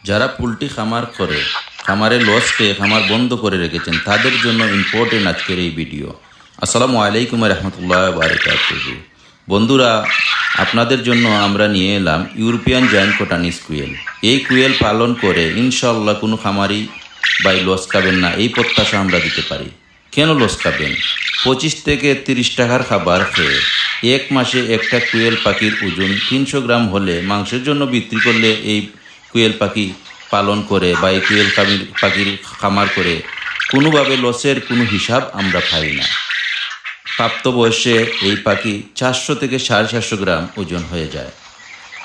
যারা পোলট্রি খামার করে খামারে লস খেয়ে খামার বন্ধ করে রেখেছেন তাদের জন্য ইম্পর্টেন্ট আজকের এই ভিডিও। আসসালামু আলাইকুম রহমতুল্লাহ বারকাতুহু। বন্ধুরা, আপনাদের জন্য আমরা নিয়ে এলাম ইউরোপিয়ান জায়ান্ট কটানি স্কুয়েল। এই কুয়েল পালন করে ইনশাল্লাহ কোনো খামারি বাই লস খাবেন না, এই প্রত্যাশা আমরা দিতে পারি। কেন লস খাবেন? 25 থেকে 30 টাকার খাবার খেয়ে এক মাসে একটা কুয়েল পাখির ওজন 300 গ্রাম হলে মাংসের জন্য বিক্রি করলে এই কুয়েল পাখি পালন করে বা এই কুয়েল পাখির খামার করে কোনোভাবে লসের কোনো হিসাব আমরা পাই না। প্রাপ্তবয়সে এই পাখি 400 থেকে 450 গ্রাম ওজন হয়ে যায়।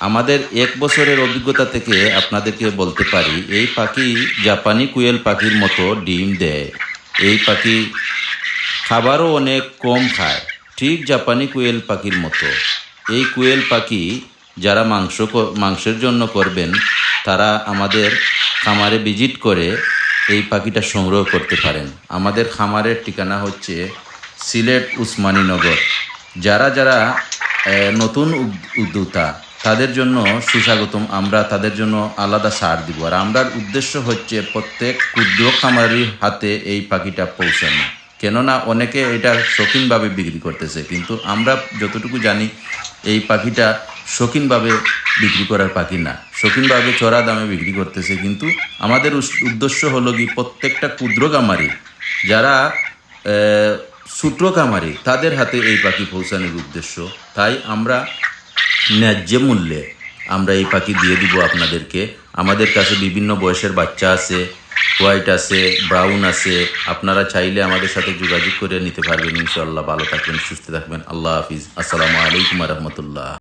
আমাদের 1 বছরের অভিজ্ঞতা থেকে আপনাদেরকে বলতে পারি, এই পাখি জাপানি কুয়েল পাখির মতো ডিম দেয়। এই পাখি খাবারও অনেক কম খায়, ঠিক জাপানি কুয়েল পাখির মতো। এই কুয়েল পাখি যারা মাংসের জন্য করবেন তারা আমাদের খামারে ভিজিট করে এই পাখিটা সংগ্রহ করতে পারেন। আমাদের খামারের ঠিকানা হচ্ছে সিলেট উসমানীনগর। যারা যারা নতুন উদ্যোক্তা তাদের জন্য সুস্বাগতম, আমরা তাদের জন্য আলাদা ছাড় দিব। আর আমরার উদ্দেশ্য হচ্ছে প্রত্যেক ক্ষুদ্র খামারির হাতে এই পাখিটা পৌঁছানো। কেননা অনেকে এটা শৌখিনভাবে বিক্রি করতেছে, কিন্তু আমরা যতটুকু জানি এই পাখিটা শৌখিনভাবে বিক্রি করার পাখি না, শৌখিনভাবে চড়া দামে বিক্রি করতেছে। কিন্তু আমাদের উদ্দেশ্য হলো কি প্রত্যেকটা ক্ষুদ্র খামারি যারা ছোট খামারি তাদের হাতে এই পাখি পৌঁছানোর উদ্দেশ্য। তাই আমরা ন্যায্য মূল্যে আমরা এই পাখি দিয়ে দিব আপনাদেরকে। আমাদের কাছে বিভিন্ন বয়সের বাচ্চা আছে, হোয়াইট আছে, ব্রাউন আছে। আপনারা চাইলে আমাদের সাথে যোগাযোগ করে নিতে পারবেন। ইনশাআল্লাহ ভালো থাকবেন, সুস্থ থাকবেন। আল্লাহ হাফিজ। আসসালামু আলাইকুম রহমতুল্লাহ।